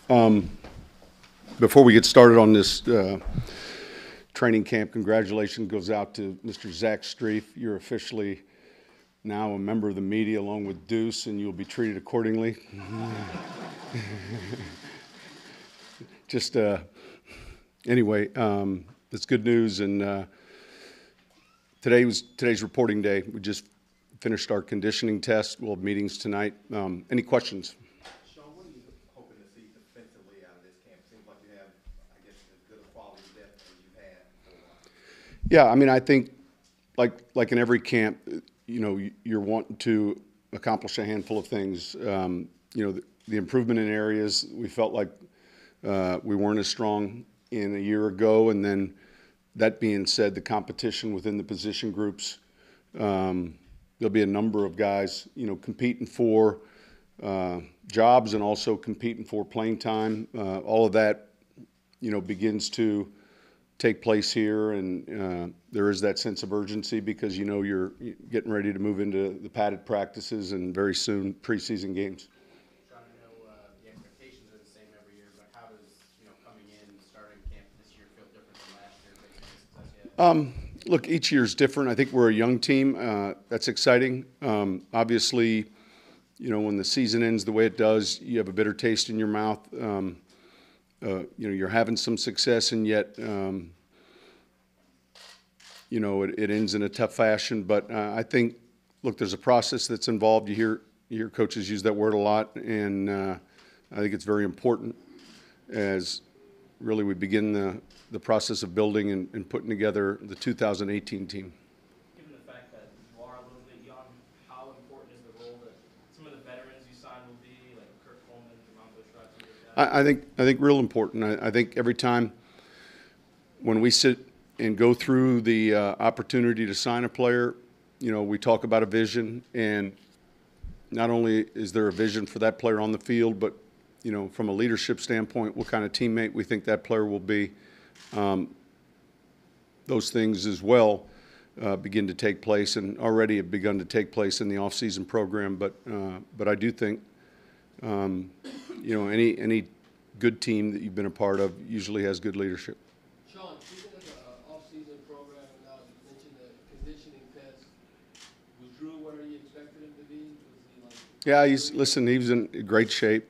Before we get started on this training camp, congratulations goes out to Mr. Zach Streif. You're officially now a member of the media along with Deuce, and you'll be treated accordingly. Just anyway, it's good news, and today's reporting day. We just finished our conditioning test. We'll have meetings tonight. Any questions? Sean, what are you hoping to see defensively out of this camp? It seems like you have, I guess, as good a quality depth as you've had for a while. Yeah, I mean, I think like in every camp, you know, you're wanting to accomplish a handful of things. You know, the improvement in areas we felt like we weren't as strong in a year ago, and then that being said, the competition within the position groups, there'll be a number of guys, you know, competing for jobs and also competing for playing time. All of that, you know, begins to take place here, and there is that sense of urgency because you know you're getting ready to move into the padded practices and very soon preseason games. Sean, I know the expectations are the same every year, but how does, you know, coming in, starting camp this year feel different than last year based on the success you had? Look, each year's different. I think we're a young team. That's exciting. Obviously, you know, when the season ends the way it does, you have a bitter taste in your mouth. You know, you're having some success, and yet, you know, it ends in a tough fashion. But I think, look, there's a process that's involved. You hear coaches use that word a lot, and I think it's very important as really we begin the process of building and putting together the 2018 team. Given the fact that you are a little bit young, how important is the role that some of the veterans you sign will be, like Kurt Coleman, Demonto Shrug, things like that? I think real important. I think every time when we sit and go through the opportunity to sign a player, you know, we talk about a vision, and not only is there a vision for that player on the field, but you know, from a leadership standpoint, what kind of teammate we think that player will be. Those things as well begin to take place, and already have begun to take place in the off-season program. But I do think, you know, any good team that you've been a part of usually has good leadership. Sean, speaking of the off-season program, and now you mentioned the conditioning test, was Drew where you expected him to be? Was he like? Yeah, he was in great shape.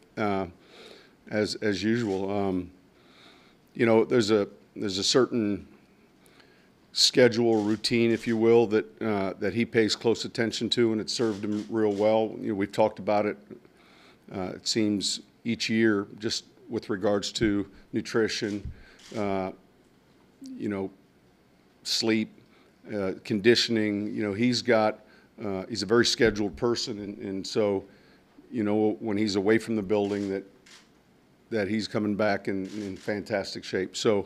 As usual, you know, there's a certain schedule, routine, if you will, that he pays close attention to, and it served him real well. You know, we've talked about it. It seems each year, just with regards to nutrition, you know, sleep, conditioning. You know, he's a very scheduled person, and so, you know, when he's away from the building, that he's coming back in fantastic shape. So,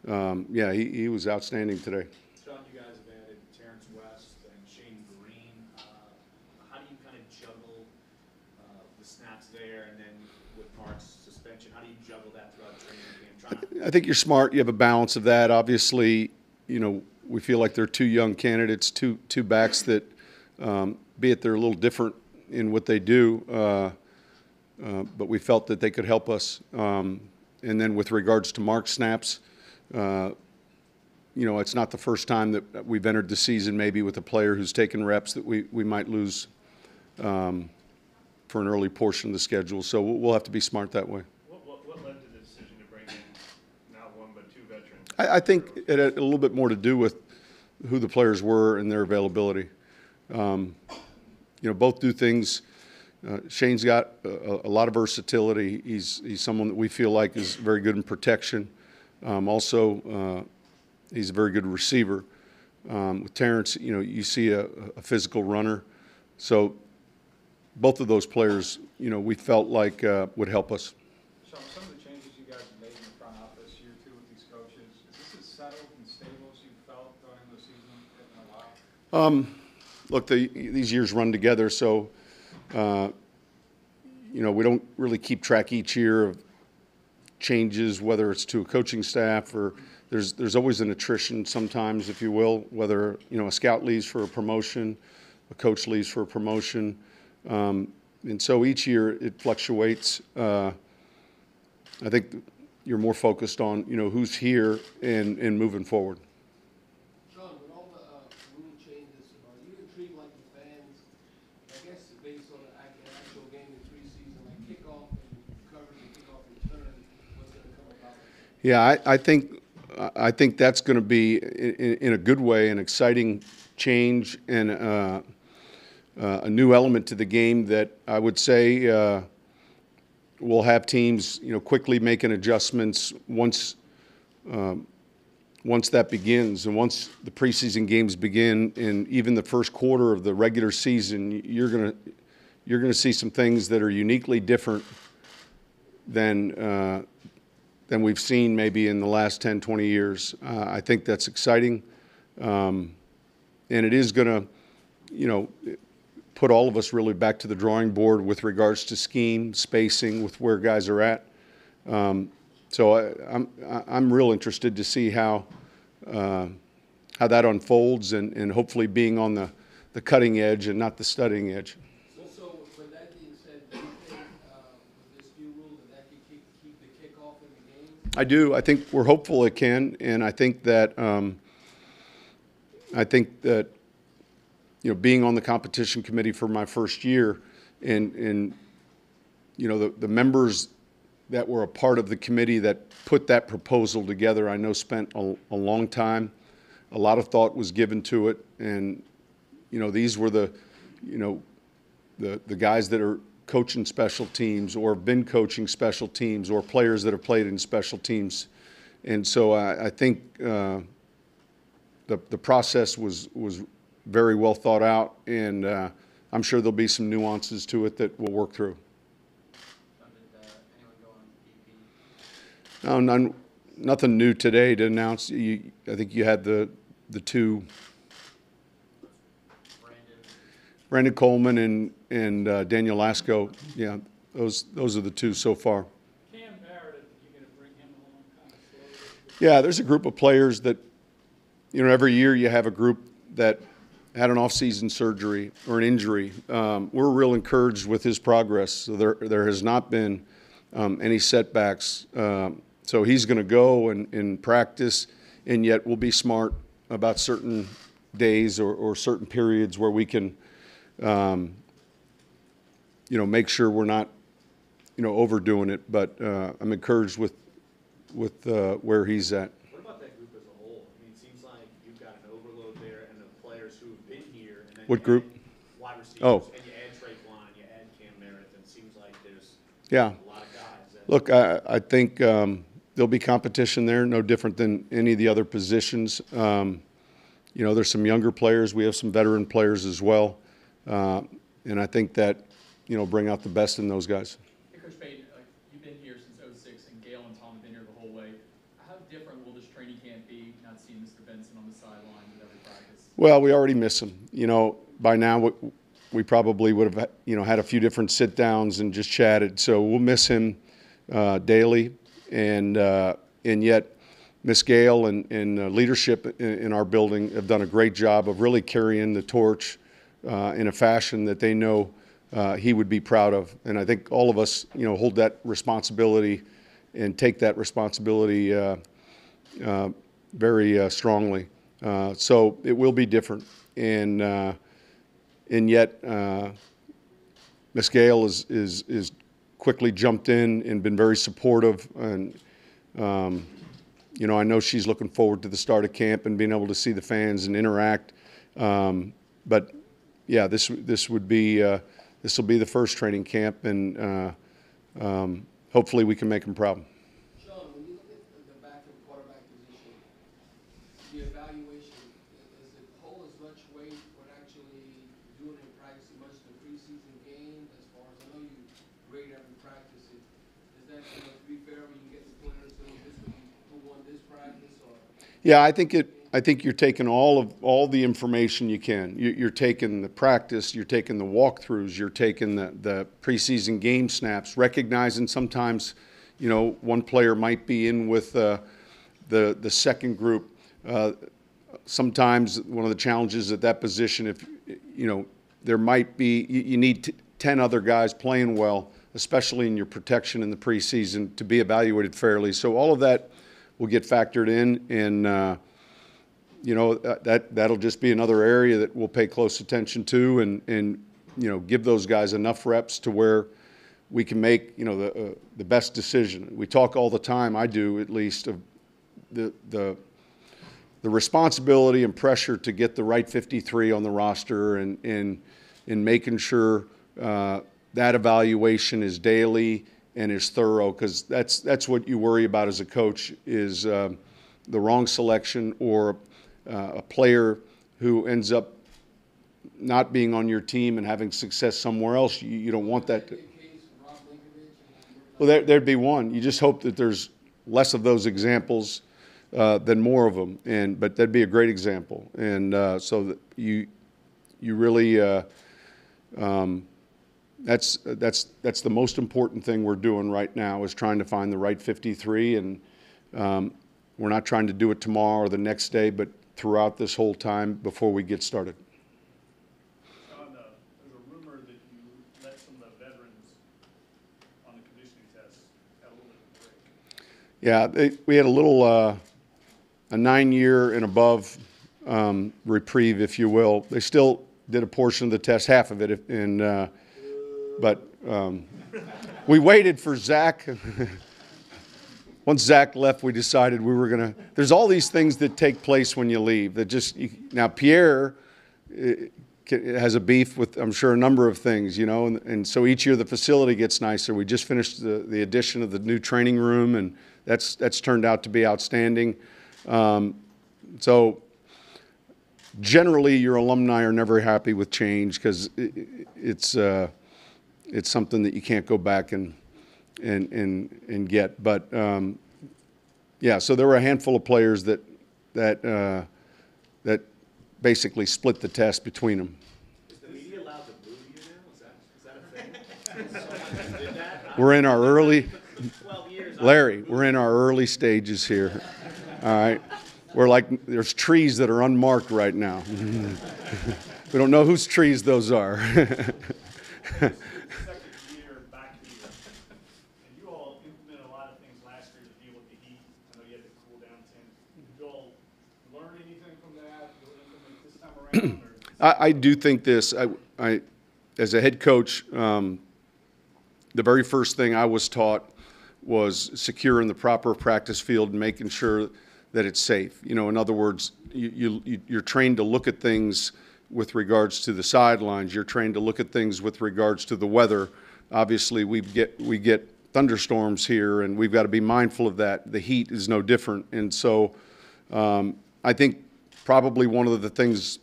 yeah, he was outstanding today. Sean, you guys have added Terrence West and Shane Green. How do you kind of juggle the snaps there, and then with Mark's suspension, how do you juggle that throughout training camp? I think you're smart. You have a balance of that. Obviously, you know, we feel like they're two young candidates, two backs that, be it they're a little different in what they do, but we felt that they could help us. And then with regards to Mark snaps, you know, it's not the first time that we've entered the season maybe with a player who's taken reps that we might lose for an early portion of the schedule. So we'll have to be smart that way. What led to the decision to bring in not one but two veterans? I think it had a little bit more to do with who the players were and their availability. You know, both do things. Shane's got a lot of versatility. He's someone that we feel like is very good in protection. Also, he's a very good receiver. With Terrence, you know, you see a physical runner. So both of those players, you know, we felt like would help us. Sean, some of the changes you guys have made in the front office year two with these coaches, is this as settled and stable as you felt during the season in a while? Look, these years run together, so you know, we don't really keep track each year of changes, whether it's to a coaching staff or there's always an attrition sometimes, if you will, whether, you know, a scout leaves for a promotion, a coach leaves for a promotion. And so each year it fluctuates. I think you're more focused on, you know, who's here and moving forward. Sean, with all the rule changes, are you intrigued like the fans, I guess based on the actual game in preseason, like kickoff and coverage and kickoff return, what's going to come about? Yeah, I think that's going to be, in a good way, an exciting change and a new element to the game that I would say we'll have teams, you know, quickly making adjustments once that begins, and once the preseason games begin, and even the first quarter of the regular season, you're gonna see some things that are uniquely different than we've seen maybe in the last 10, 20 years. I think that's exciting, and it is gonna, you know, put all of us really back to the drawing board with regards to scheme, spacing, with where guys are at. So I'm real interested to see how that unfolds, and hopefully being on the cutting edge and not the studying edge. So with that being said, do you think with this new rule that could keep the kickoff in the game? I do. I think we're hopeful it can, and I think that you know, being on the competition committee for my first year, and you know, the members that were a part of the committee that put that proposal together, I know spent a long time. A lot of thought was given to it, and you know, these were the guys that are coaching special teams or have been coaching special teams, or players that have played in special teams. And so I think the process was very well thought out, and I'm sure there'll be some nuances to it that we'll work through. Anyone go on BP? No, nothing new today to announce. I think you had the two, Brandon Coleman and Daniel Lasco. Yeah, those are the two so far. Cam Barrett, you're going to bring him along kind of slowly? Yeah, there's a group of players that, you know, every year you have a group that had an off-season surgery or an injury. We're real encouraged with his progress. So there has not been any setbacks. So he's going to go and practice, and yet we'll be smart about certain days or certain periods where we can, you know, make sure we're not, you know, overdoing it. But I'm encouraged with where he's at. What about that group as a whole? I mean, it seems like you've got an overload there, and the players who have been here, and then What you group? add wide receivers, Oh. and you add Traquan, and you add Cam Merritt, and it seems like there's Yeah. a lot of guys. That, Look, I think there'll be competition there, no different than any of the other positions. You know, there's some younger players. We have some veteran players as well. And I think that, you know, bring out the best in those guys. Hey, Coach Payton, you've been here since '06, and Gail and Tom have been here the whole way. How different will this training camp be, not seeing Mr. Benson on the sideline with every practice? Well, we already miss him. You know, by now we probably would have, you know, had a few different sit-downs and just chatted. So we'll miss him daily, and yet Miss Gail and leadership in our building have done a great job of really carrying the torch in a fashion that they know he would be proud of. And I think all of us, you know, hold that responsibility and take that responsibility very strongly. So it will be different, and yet Miss Gail is quickly jumped in and been very supportive, and you know, I know she's looking forward to the start of camp and being able to see the fans and interact. But yeah, this will be the first training camp, and hopefully we can make them proud. Sean, when you look at the back and quarterback position, the evaluation, does it hold as much weight when actually doing it in practice as much as the preseason game? As far as, I know you grade every practice, is that, you know, to be fair, when you get the players, so this would be who won this practice, or? Yeah, I think you're taking all the information you can. You're taking the practice, you're taking the walkthroughs, you're taking the preseason game snaps, recognizing sometimes, you know, one player might be in with the second group. Sometimes one of the challenges at that position, if you know, there might be, you need 10 other guys playing well especially in your protection in the preseason, to be evaluated fairly. So all of that will get factored in, and you know, that'll just be another area that we'll pay close attention to, and you know, give those guys enough reps to where we can make, you know, the best decision. We talk all the time, I do at least, of the responsibility and pressure to get the right 53 on the roster, and making sure that evaluation is daily and is thorough, because that's what you worry about as a coach, is the wrong selection or a player who ends up not being on your team and having success somewhere else. You don't want that to. Well, there'd be one. You just hope that there's less of those examples than more of them. But that'd be a great example. And so that you really that's the most important thing we're doing right now, is trying to find the right 53. And we're not trying to do it tomorrow or the next day, but throughout this whole time before we get started. Sean, there's a rumor that you let some of the veterans on the conditioning test have a little bit of a break. Yeah, we had a little a 9-year and above reprieve, if you will. They still did a portion of the test, half of it, and but we waited for Zach. Once Zach left, we decided we were going to – there's all these things that take place when you leave that just – now, Pierre has a beef with, I'm sure, a number of things, you know, and so each year the facility gets nicer. We just finished the addition of the new training room, and that's turned out to be outstanding. So generally, your alumni are never happy with change, because it's something that you can't go back and get. But yeah, so there were a handful of players that basically split the test between them. Is the media allowed to boo you now? Is that a thing? Did that? We're in our early, 12 years. Larry, we're in our early stages here. All right. We're like, there's trees that are unmarked right now. We don't know whose trees those are. I do think this. I, as a head coach, the very first thing I was taught was securing the proper practice field and making sure that it's safe. You know, in other words, you're trained to look at things with regards to the sidelines. You're trained to look at things with regards to the weather. Obviously, we get thunderstorms here, and we've got to be mindful of that. The heat is no different, and so I think probably one of the things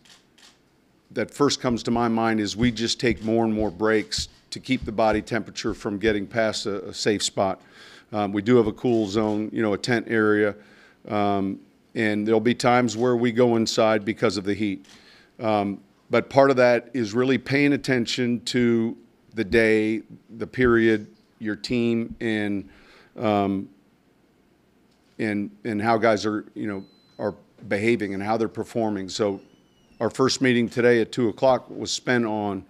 that first comes to my mind is we just take more and more breaks to keep the body temperature from getting past a safe spot. We do have a cool zone, you know, a tent area, and there'll be times where we go inside because of the heat. But part of that is really paying attention to the day, the period, your team, and how guys are, you know, are behaving and how they're performing. So our first meeting today at 2 o'clock was spent on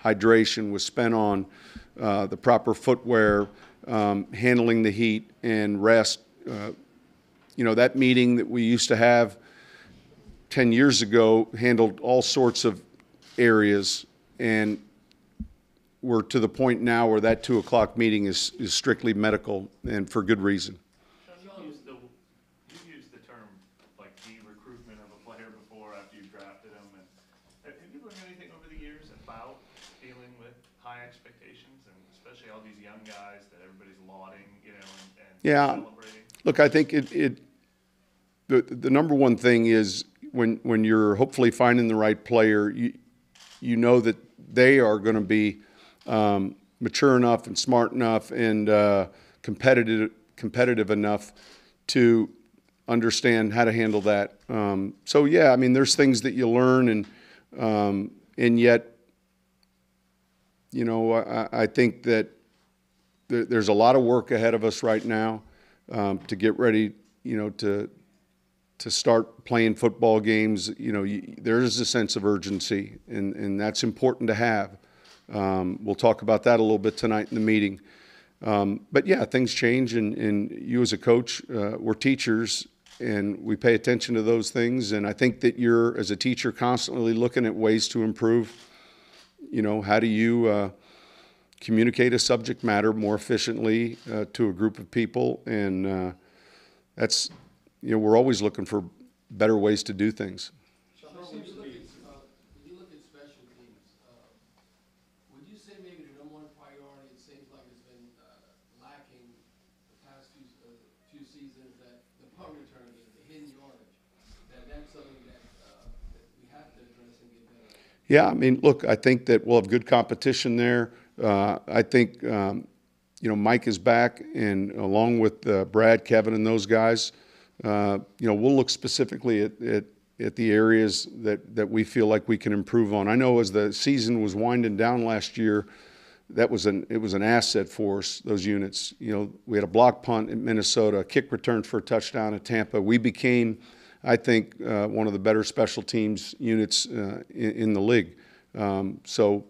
hydration, was spent on the proper footwear, handling the heat, and rest. You know, that meeting that we used to have 10 years ago handled all sorts of areas, and we're to the point now where that 2 o'clock meeting is strictly medical, and for good reason. You've used the term like de-recruitment of a player before after you drafted him. And have you learned anything over the years about dealing with high expectations, and especially all these young guys that everybody's lauding, you know, and celebrating? Look, I think the number one thing is when you're hopefully finding the right player, you know that they are going to be mature enough and smart enough and competitive enough to understand how to handle that. So yeah, I mean, there's things that you learn, and yet, you know, I think that there's a lot of work ahead of us right now to get ready, you know, to start playing football games. You know, there is a sense of urgency, and that's important to have. We'll talk about that a little bit tonight in the meeting. But yeah, things change, and you as a coach, we're teachers, and we pay attention to those things. And I think that you're, as a teacher, constantly looking at ways to improve. You know, how do you communicate a subject matter more efficiently to a group of people? And that's, you know, we're always looking for better ways to do things. Sean, when you look at special teams, would you say maybe the number one priority, it seems like it's been lacking the past few seasons, that the punt return game, the hidden yardage, that's something that we have to address and get better at? Yeah, I mean, look, I think that we'll have good competition there. I think, you know, Mike is back, and along with Brad, Kevin, and those guys, you know, we'll look specifically at the areas that we feel like we can improve on. I know as the season was winding down last year, it was an asset for us, those units. You know, we had a block punt in Minnesota, a kick return for a touchdown at Tampa. We became, I think, one of the better special teams units in the league. So,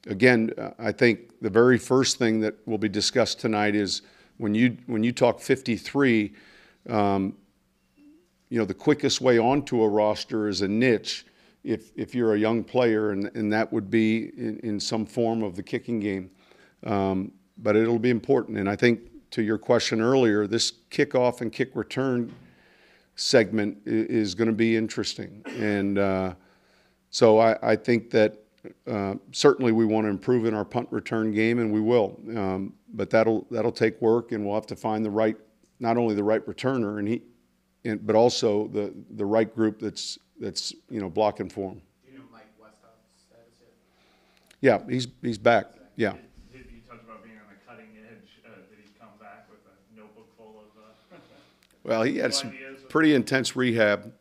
again, I think the very first thing that will be discussed tonight is when you talk 53, you know, the quickest way onto a roster is a niche if you're a young player, and that would be in some form of the kicking game. But it'll be important. And I think, to your question earlier, this kickoff and kick return segment is going to be interesting. And so I think that certainly we want to improve in our punt return game, and we will. But that'll take work, and we'll have to find not only the right returner, but also the right group that's you know, blocking for him. Do you know Mike Westhoff's status yet? Yeah, he's back. Yeah. You talked about being on the cutting edge. Did he come back with a notebook full of Well, he had some ideas? pretty intense rehab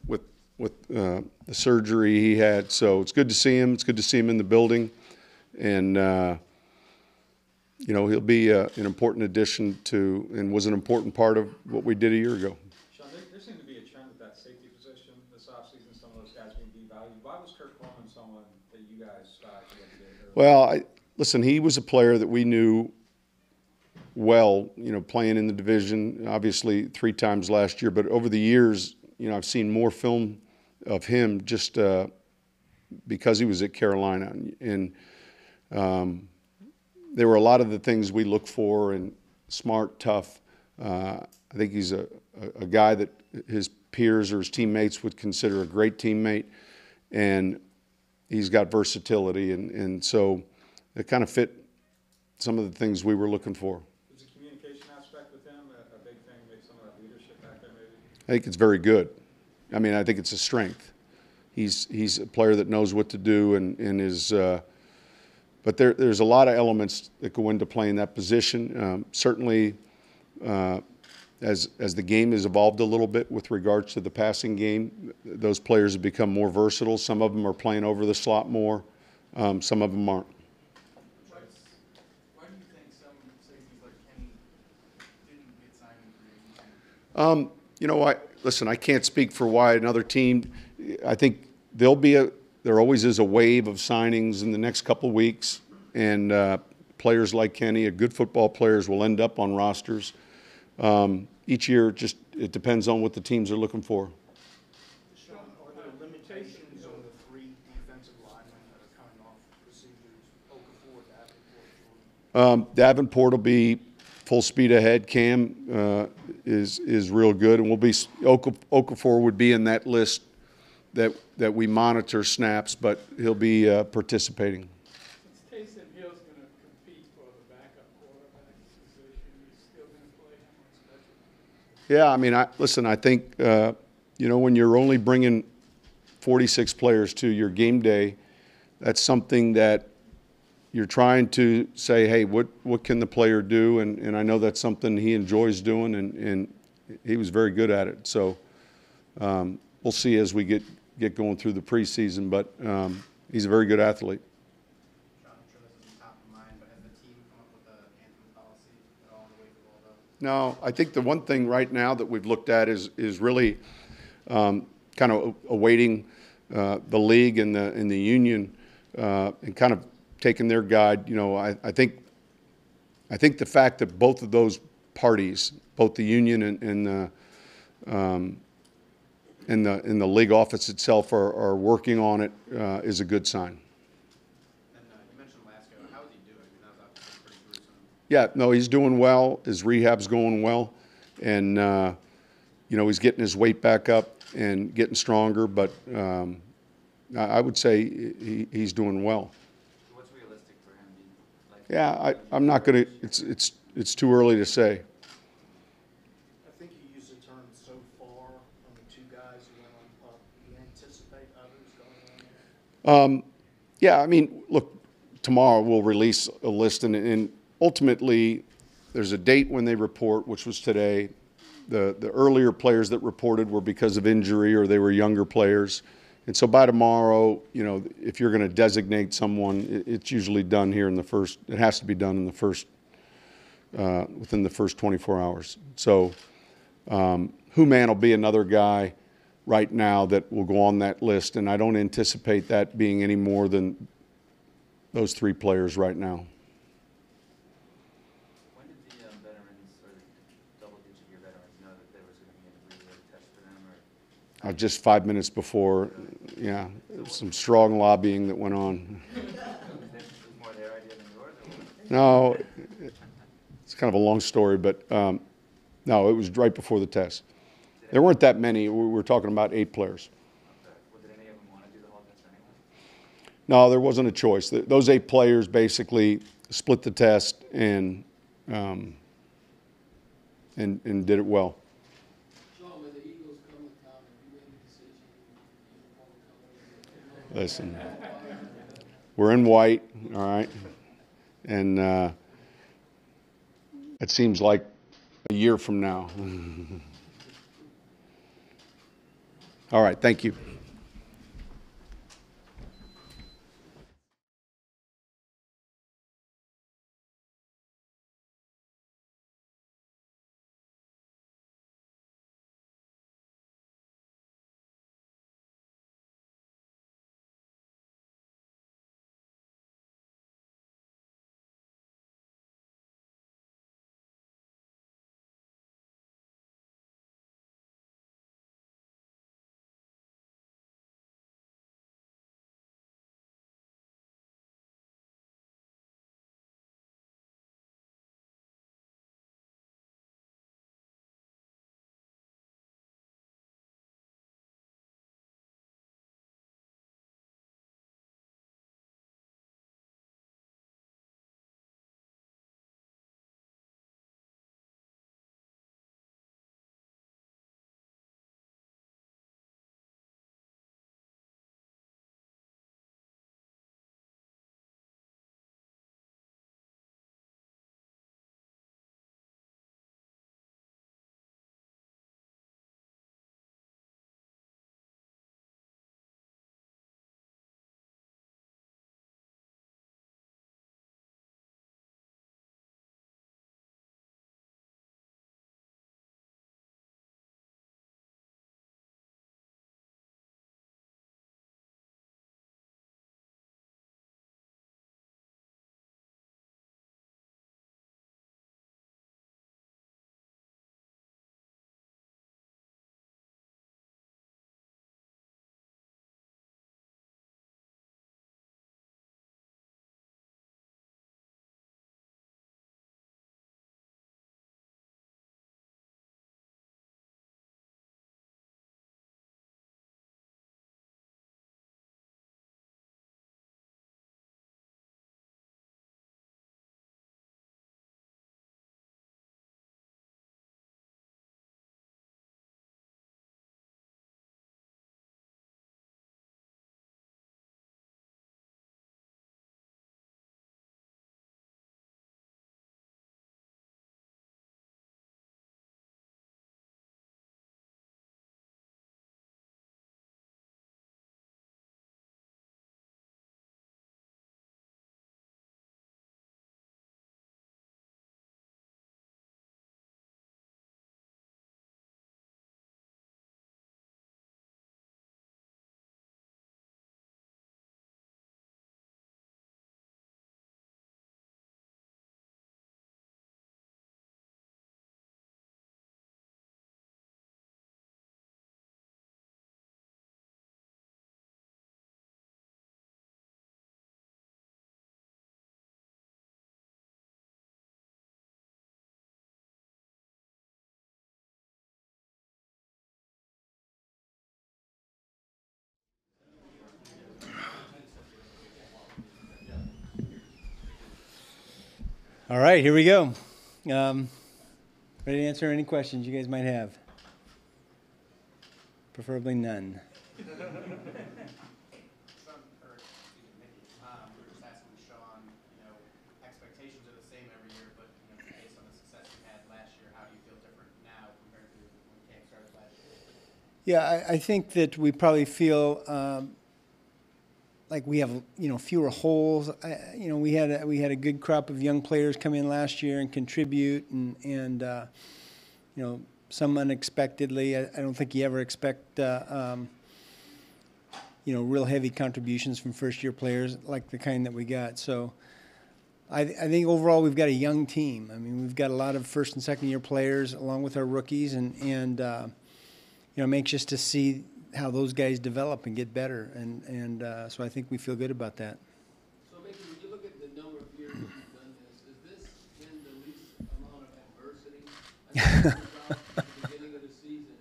with the surgery he had. So it's good to see him. It's good to see him in the building, and you know, he'll be an important addition to, and was an important part of what we did a year ago. Sean, there seemed to be a trend at that safety position this offseason, some of those guys being devalued. Why was Kirk Coleman someone that you guys thought you had to get rid of? Well, listen, he was a player that we knew well, you know, playing in the division, obviously 3 times last year. But over the years, you know, I've seen more film of him just because he was at Carolina. And there were a lot of the things we look for, and smart, tough. I think he's a guy that his peers or his teammates would consider a great teammate, and he's got versatility, and so it kind of fit some of the things we were looking for. Was the communication aspect with him a big thing, maybe some of that leadership back there maybe? I think it's very good. I mean, I think it's a strength. He's a player that knows what to do, and is. But there's a lot of elements that go into playing that position. Certainly, as the game has evolved a little bit with regards to the passing game, those players have become more versatile. Some of them are playing over the slot more. Some of them aren't. Why do you think some safeties like Kenny didn't get signed in free agency? You know, listen, I can't speak for why another team. I think there always is a wave of signings in the next couple of weeks, and players like Kenny, good football players, will end up on rosters. Each year, it depends on what the teams are looking for. Sean, are there limitations on the 3 defensive linemen that are coming off procedures, Okafor, Davenport? Davenport will be full speed ahead. Cam is real good, and Okafor would be in that list that we monitor snaps, but he'll be participating. Since Taysom Hill's going to compete for the backup quarterback position, he's still going to play him on special teams? Yeah, I mean, I think, you know, when you're only bringing 46 players to your game day, that's something that you're trying to say, hey, what can the player do? And I know that's something he enjoys doing, and he was very good at it. So we'll see as we get going through the preseason, but he's a very good athlete. Sean, I'm sure this isn't top of mind, but has the team come up with an anthem policy at all in the wake of all the? No, I think the one thing right now that we've looked at is really kind of awaiting the league and the union and kind of taken their guide. You know, I think the fact that both of those parties, both the union and the league office itself, are working on it is a good sign. And you mentioned Lasco. How is he doing? That was obviously pretty gruesome. Yeah, no, he's doing well. His rehab's going well, and you know, he's getting his weight back up and getting stronger. But I would say he's doing well. What's realistic for him? Like, Yeah, I'm not gonna. It's too early to say. I think you used the term "so far" on the two guys who went on pup. Do you anticipate others going on there? Yeah, I mean, look, tomorrow we'll release a list, and ultimately there's a date when they report, which was today. The earlier players that reported were because of injury or they were younger players. And so by tomorrow, you know, if you're going to designate someone, it's usually done here in the first, it has to be done in the first, within the first 24 hours. So Human will be another guy right now that will go on that list, and I don't anticipate that being any more than those three players right now. When did the veterans, or the double-digit year veterans, know that there was going to be an abbreviated test for them? Or Just 5 minutes before, yeah, some strong lobbying that went on. was more their idea than yours? Or No, it's kind of a long story, but no, it was right before the test. There weren't that many. We were talking about 8 players. well, did any of them want to do the whole test anyway? No, there wasn't a choice. Those 8 players basically split the test and did it well. Sean, when the Eagles come to town, have you made a decision? Listen, we're in white, all right, and it seems like a year from now. All right, thank you. All right, here we go. Ready to answer any questions you guys might have? Preferably none. Sean, or, excuse me, Mickey, we were just asking Sean, expectations are the same every year, but, based on the success you had last year, how do you feel different now compared to when camp started last year? Yeah, I think that we probably feel like we have fewer holes. We had a good crop of young players come in last year and contribute, and some unexpectedly. I don't think you ever expect real heavy contributions from first year players like the kind that we got. So I think overall we've got a young team. I mean, we've got a lot of first and second year players along with our rookies, and I'm anxious to see how those guys develop and get better, and so I think we feel good about that. So Mickey, when you look at the number of years that you've done this, is this been the least amount of adversity? I know it was out at the beginning of the season,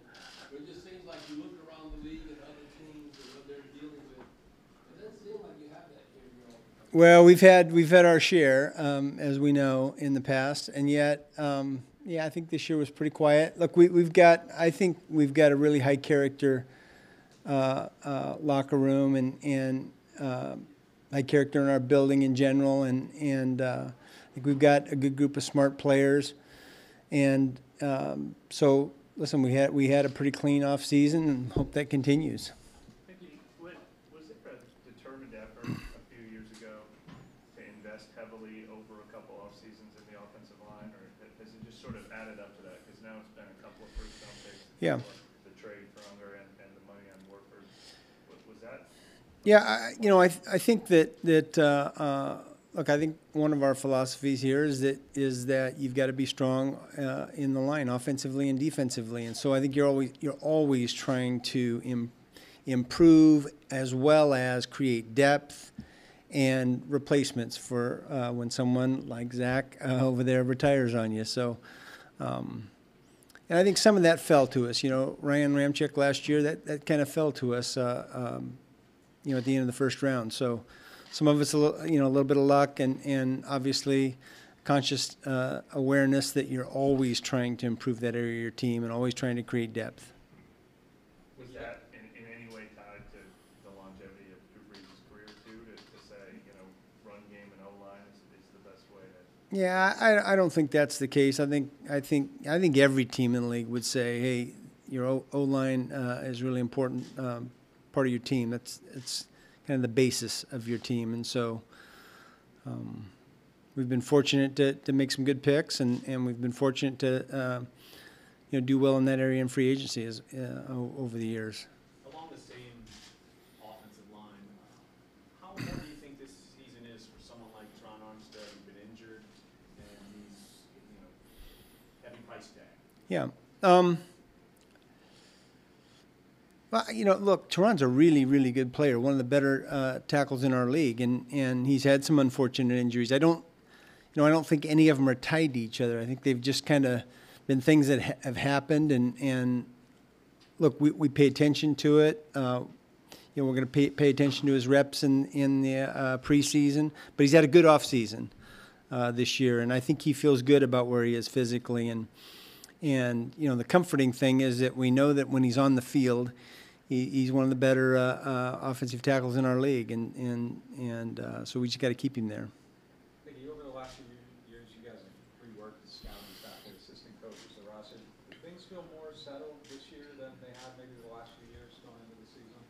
but it just seems like you look around the league and other teams and what they're dealing with. It doesn't seem like you have that here. Well, we've had our share, as we know, in the past, and yet, I think this year was pretty quiet. Look, I think we've got a really high character locker room and high character in our building in general, and I think we've got a good group of smart players, and so listen, we had a pretty clean off season, and hope that continues. Mickey, was there a determined effort a few years ago to invest heavily over a couple off seasons in the offensive line, or has it just sort of added up to that? Because now it's been a couple of first round picks. Yeah. The trade for Unger and the money on Warford. Was that? Yeah, I think that look, I think one of our philosophies here is that you've got to be strong in the line, offensively and defensively, and so I think you're always trying to improve as well as create depth and replacements for when someone like Zach over there retires on you. So. And I think some of that fell to us. Ryan Ramczyk last year, that kind of fell to us, at the end of the first round. So some of it's a little bit of luck and obviously conscious awareness that you're always trying to improve that area of your team and always trying to create depth. Was that in any way tied to the longevity of Drew Brees' career too, to say, run game and O-line is the best way to? Yeah, I don't think that's the case. I think every team in the league would say, hey, your O-line is really important part of your team. It's kind of the basis of your team, and so we've been fortunate to make some good picks, and we've been fortunate to do well in that area in free agency over the years. Along the same offensive line, how important do you think this season is for someone like Tron Armstead, who's been injured and he's heavy price tag? Yeah. Well, look, Teron's a really, really good player, one of the better tackles in our league, and he's had some unfortunate injuries. I don't think any of them are tied to each other. I think they've just kind of been things that have happened, and look, we pay attention to it. We're going to pay attention to his reps in the preseason, but he's had a good off season this year, and I think he feels good about where he is physically, and the comforting thing is that we know that when he's on the field, he's one of the better offensive tackles in our league, and so we just got to keep him there. Mickey, over the last few years, you guys have reworked the scouting staff and assistant coaches, the roster. Do things feel more settled this year than they have maybe the last few years going into the season?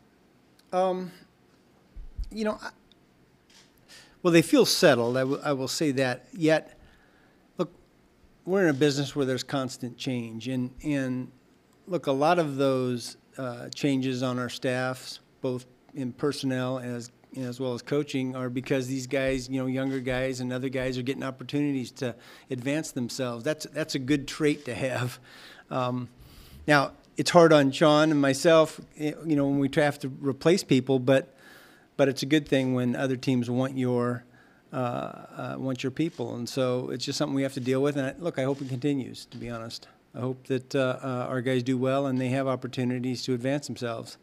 Well, they feel settled. I will say that. Yet, look, we're in a business where there's constant change, and look, a lot of those changes on our staffs, both in personnel as well as coaching, are because these guys, younger guys and other guys are getting opportunities to advance themselves. That's a good trait to have. Now, it's hard on Sean and myself, when we have to replace people, but it's a good thing when other teams want your people, and so it's just something we have to deal with. And I hope it continues. To be honest, I hope that our guys do well and they have opportunities to advance themselves.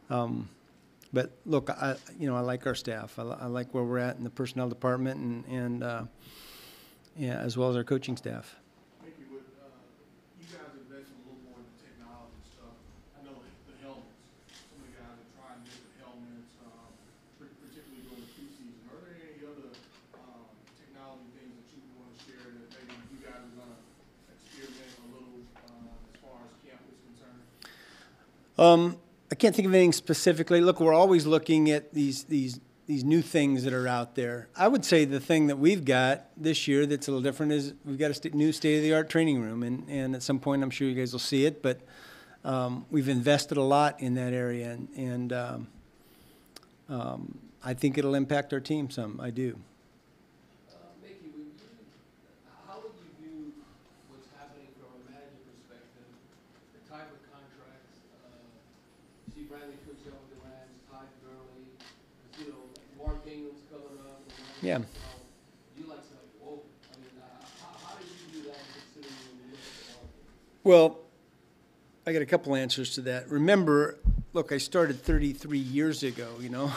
But look, I like our staff. I like where we're at in the personnel department, and yeah, as well as our coaching staff. Mickey, with, you guys investing a little more in the technology stuff. I know the helmets, some of the guys are trying different helmets, particularly during the preseason. Are there any other, technology things that you want to share that maybe you guys are gonna experiment a little, as far as camp is concerned? I can't think of anything specifically. Look, we're always looking at these new things that are out there. I would say the thing that we've got this year that's a little different is we've got a new state-of-the-art training room, and at some point I'm sure you guys will see it, but we've invested a lot in that area, and I think it'll impact our team some. I do. Mickey, how would you view what's happening from a manager perspective, the type of contracts, see Bradley Cook with the Rams, Todd Gurley, you know, Mark Ingram's coming up. Yeah. You like to like, whoa, I mean, how do you do that considering when you look at the market? Well, I got a couple answers to that. Remember, look, I started 33 years ago, you know,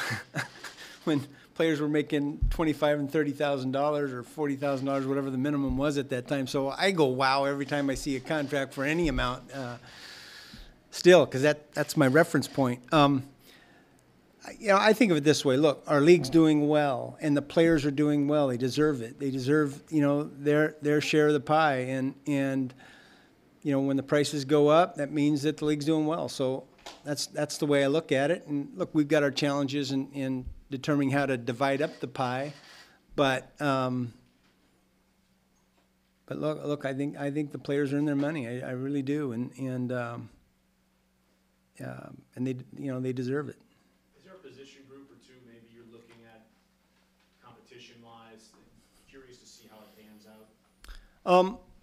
when players were making $25,000 and $30,000 or $40,000, whatever the minimum was at that time. So I go, wow, every time I see a contract for any amount still, because that's my reference point. You know, I think of it this way. Look, our league's doing well, and the players are doing well. They deserve it. They deserve, you know, their share of the pie. And you know, when the prices go up, that means that the league's doing well. So that's the way I look at it. And look, we've got our challenges in determining how to divide up the pie, but look, I think the players earn their money. I really do, and they, you know, they deserve it. Is there a position group or two maybe you're looking at competition-wise? Curious to see how it pans out.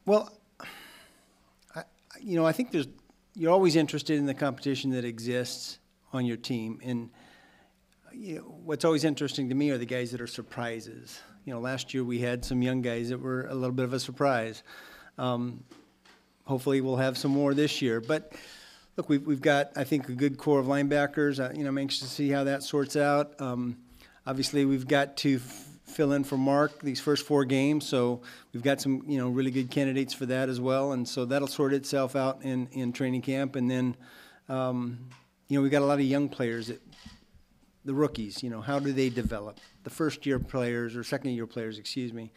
Well, you know, I think you're always interested in the competition that exists on your team, and you know, what's always interesting to me are the guys that are surprises. You know, last year we had some young guys that were a little bit of a surprise. Hopefully we'll have some more this year. But look, we've got, I think, a good core of linebackers. You know, I'm anxious to see how that sorts out. Obviously, we've got to fill in for Mark these first 4 games, so we've got some, you know, really good candidates for that as well, and so that'll sort itself out in training camp. And then, you know, we've got a lot of young players, the rookies. You know, how do they develop? The first-year players or second-year players, excuse me.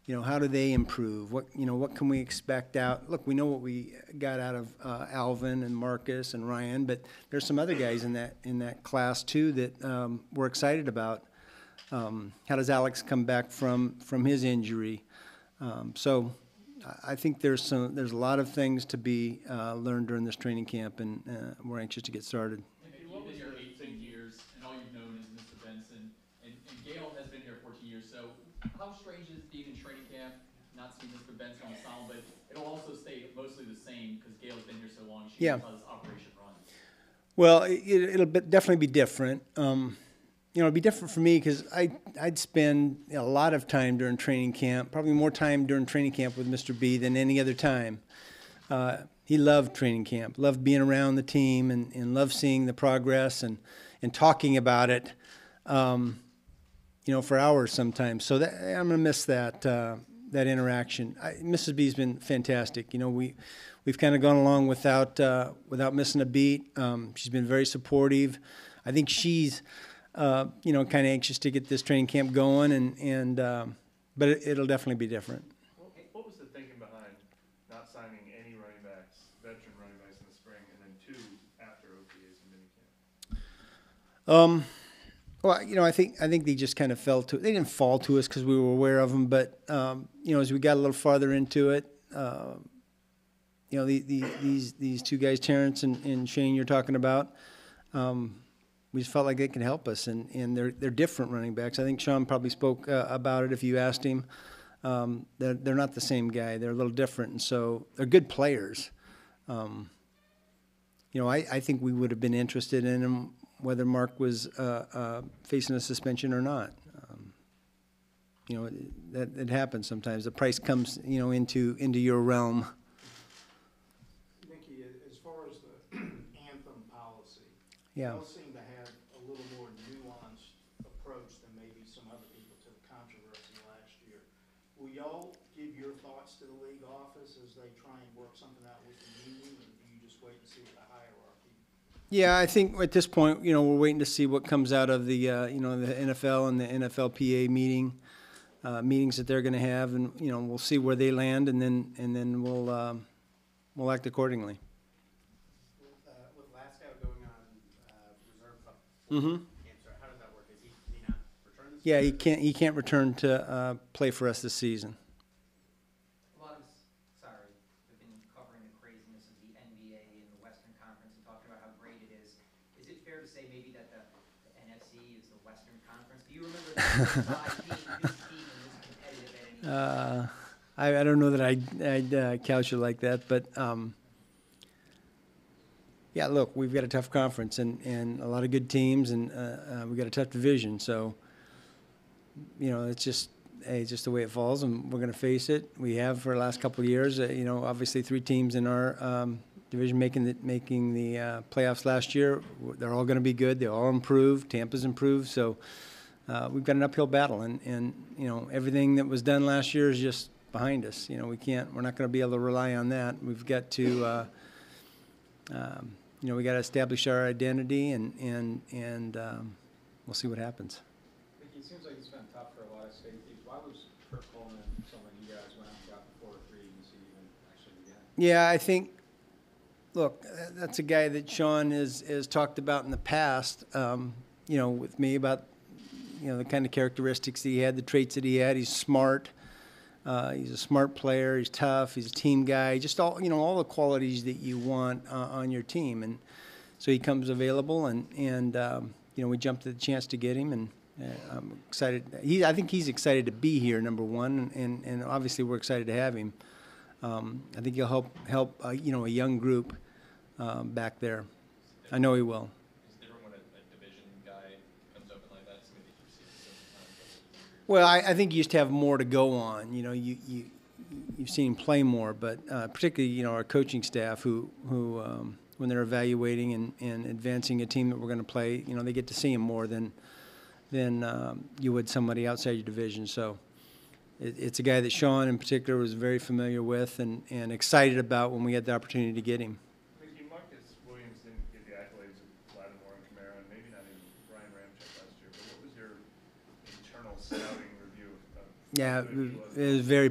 You know, how do they improve? What can we expect out? Look, we know what we got out of Alvin and Marcus and Ryan, but there's some other guys in that class too that we're excited about. How does Alex come back from his injury? So I think there's a lot of things to be learned during this training camp, and we're anxious to get started. You've been here 18 years, and all you've known is Mr. Benson, and Gail has been here 14 years. So how strange is it being in training camp, not seeing Mr. Benson on the sideline, but it'll also stay mostly the same because Gail's been here so long. She knows how this operation runs. Well, it'll definitely be different. You know, it'd be different for me because I'd spend a lot of time during training camp, probably more time during training camp with Mr. B than any other time. He loved training camp, loved being around the team, and loved seeing the progress and talking about it, you know, for hours sometimes. So I'm going to miss that interaction. Mrs. B's been fantastic. You know, we've kind of gone along without missing a beat. She's been very supportive. I think she's you know, kind of anxious to get this training camp going, but it'll definitely be different. What was the thinking behind not signing any running backs, veteran running backs in the spring, and then 2 after OTAs and minicamp? Well, you know, I think they just kind of fell to it. They didn't fall to us because we were aware of them, but you know, as we got a little farther into it, you know, these 2 guys, Terrence and Shane, you're talking about. We just felt like they could help us, and they're different running backs. I think Sean probably spoke about it if you asked him. They're not the same guy. They're a little different, and so they're good players. You know, I think we would have been interested in them whether Mark was facing a suspension or not. You know, that happens sometimes. The price comes, you know, into your realm. Mickey, as far as the anthem policy, Yeah. y'all seem to have a little more nuanced approach than maybe some other people to the controversy last year. Will y'all give your thoughts to the league office as they try and work something out with the union, or do you just wait and see the hierarchy? Yeah, I think at this point, we're waiting to see what comes out of the, the NFL and the NFLPA meetings that they're going to have, and we'll see where they land, and then we'll act accordingly. With Lasco going on reserve cup Mm-hmm. cancer, how does that work? Is he not return this Yeah, year? he can't return to play for us this season. A lot of us, sorry, have been covering the craziness of the NBA and the Western Conference and talking about how great it is. Is it fair to say maybe that the NFC is the Western Conference? Do you remember that 5 teams, this team was competitive at any I don't know that I'd couch it like that, but yeah, look, we've got a tough conference and a lot of good teams, and we've got a tough division. So, it's just the way it falls, and we're going to face it. We have for the last couple of years. Obviously 3 teams in our division making the playoffs last year. They're all going to be good. They all improved. Tampa's improved. So we've got an uphill battle, and everything that was done last year is just behind us. We're not going to be able to rely on that. We've got to. We got to establish our identity, and we'll see what happens. Mickey, it seems like it's been tough for a lot of safeties. Why was Kurt Coleman someone you guys went out and got before free agency even actually began? Yeah, I think. Look, that's a guy that Sean has talked about in the past. With me about the kind of characteristics that he had, the traits that he had. He's smart. He's a smart player. He's tough. He's a team guy. Just all the qualities that you want on your team. And so he comes available, and we jumped at the chance to get him, and I'm excited. I think he's excited to be here, number one, and obviously we're excited to have him. I think he'll help a young group back there. I know he will. It's different when a division guy comes open like that. Somebody that you've seen so many times. Well, I think you used to have more to go on. You've seen him play more, but particularly our coaching staff who when they're evaluating and advancing a team that we're going to play, they get to see him more than you would somebody outside your division. So it's a guy that Sean in particular was very familiar with and excited about when we had the opportunity to get him. Mickey, Marcus Williams didn't get the accolades of Lattimore and Camaro, and maybe not even Ryan Ramczyk last year, but what was your internal scouting review of Yeah, it was very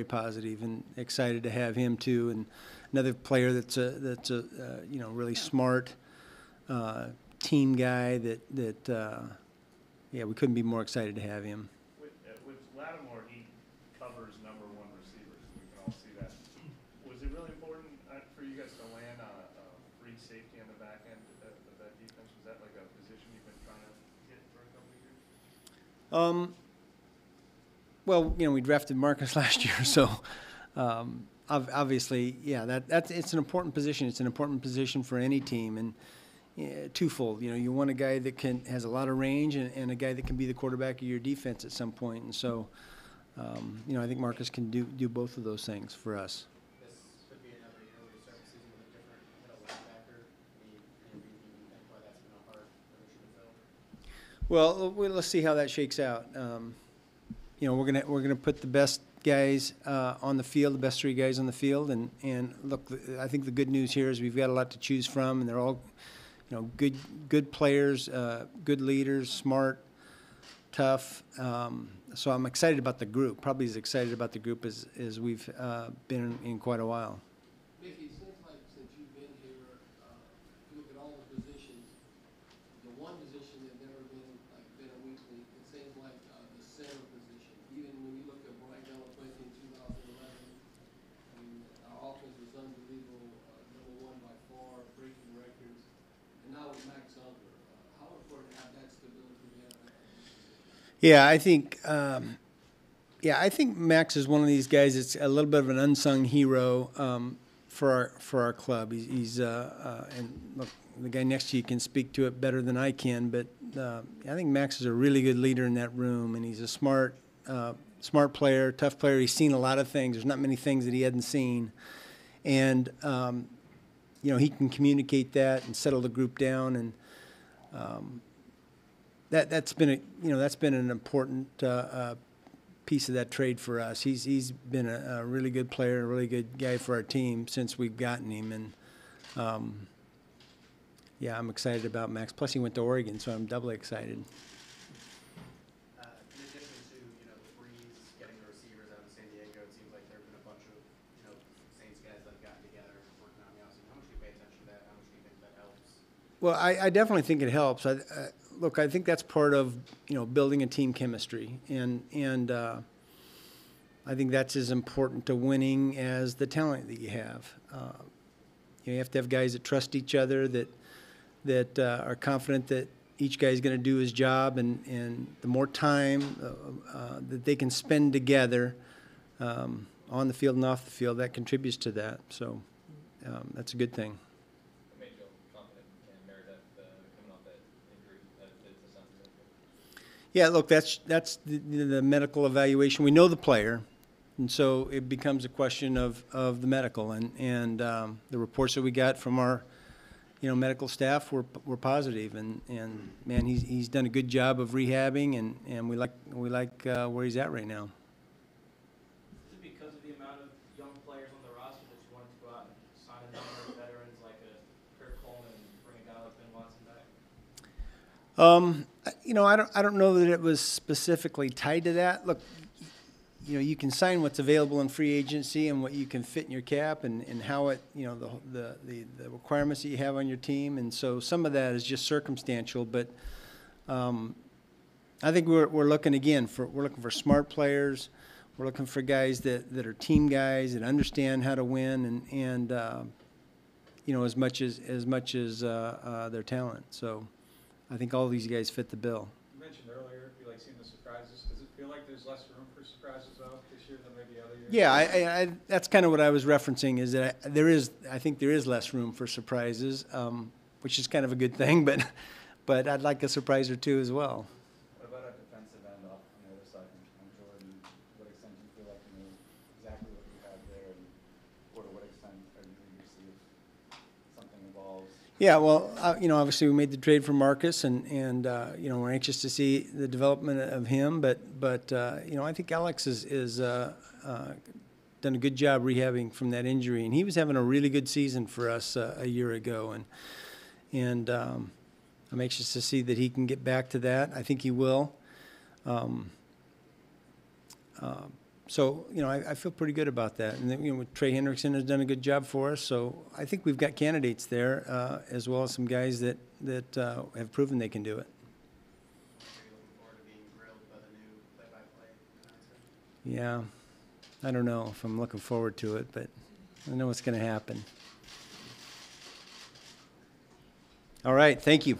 positive, and excited to have him too. And another player that's a really smart team guy that we couldn't be more excited to have him. With Lattimore, he covers #1 receivers. We can all see that. Was it really important for you guys to land on a free safety on the back end of that defense? Was that like a position you've been trying to hit for a couple of years? Well, we drafted Marcus last year, so obviously, it's an important position. It's an important position for any team, and twofold. You want a guy that has a lot of range and a guy that can be the quarterback of your defense at some point. And so, I think Marcus can do both of those things for us. This could be another year where you start the season with a different middle linebacker. That's why that's been a hard position to fill. Well, let's see how that shakes out. We're gonna put the best guys on the field, the best 3 guys on the field, and look, I think the good news here is we've got a lot to choose from, and they're all, good players, good leaders, smart, tough. So I'm excited about the group. Probably as excited about the group as we've been in quite a while. Mickey, it seems like since you've been here, if you look at all the positions, the one position that never been a weak link, it seems like the center position. Even when you look at Brian Delapuente in 2011, our offense was unbelievable, #1 by far, breaking records. And now with Max Unger, how important to have that stability again? Yeah, I think Max is one of these guys that's a little bit of an unsung hero for our club. He's and look, the guy next to you can speak to it better than I can, but I think Max is a really good leader in that room, and he's a smart player, tough player. He's seen a lot of things. There's not many things that he hadn't seen, and he can communicate that and settle the group down, and that's been an important piece of that trade for us. He's been a really good player, a really good guy for our team since we've gotten him, and yeah, I'm excited about Max. Plus, he went to Oregon, so I'm doubly excited. In addition to, Breeze getting the receivers out of San Diego, it seems like there have been a bunch of, Saints guys that have gotten together working on the offseason. How much do you pay attention to that? How much do you think that helps? Well, I definitely think it helps. Look, I think that's part of building a team chemistry, and I think that's as important to winning as the talent that you have. You have to have guys that trust each other, that are confident that each guy's going to do his job, and the more time that they can spend together on the field and off the field, that contributes to that. So that's a good thing. What made you confident in Meredith coming off that injury? That sounds good. Yeah, look, that's the medical evaluation. We know the player, and so it becomes a question of the medical, and the reports that we got from our medical staff were positive, and man, he's done a good job of rehabbing, and we like where he's at right now. Is it because of the amount of young players on the roster that you wanted to go out and sign a number of veterans like a Kurt Coleman and bring a guy like Ben Watson back? I don't know that it was specifically tied to that. Look, you can sign what's available in free agency and what you can fit in your cap, and how it, the requirements that you have on your team, and so some of that is just circumstantial. But I think we're looking for smart players. We're looking for guys that are team guys that understand how to win, and as much as their talent. So I think all these guys fit the bill. You mentioned earlier you like seeing the surprises. Does it feel like there's less room for surprises though this year than maybe other years? Yeah, that's kind of what I was referencing, is that I think there is less room for surprises, which is kind of a good thing, but I'd like a surprise or two as well. What about a defensive end off on the other side from Jordan? To what extent do you feel like you know exactly what you have there, and to what extent are you eager to see if something evolves? Yeah, well, obviously we made the trade for Marcus, and we're anxious to see the development of him. But I think Alex is done a good job rehabbing from that injury, and he was having a really good season for us a year ago, and I'm anxious to see that he can get back to that. I think he will. So, I feel pretty good about that. And then, Trey Hendrickson has done a good job for us. So I think we've got candidates there, as well as some guys that have proven they can do it. Are you looking forward to being grilled by the new play-by-play announcer? Yeah, I don't know if I'm looking forward to it, but I know what's going to happen. All right, thank you.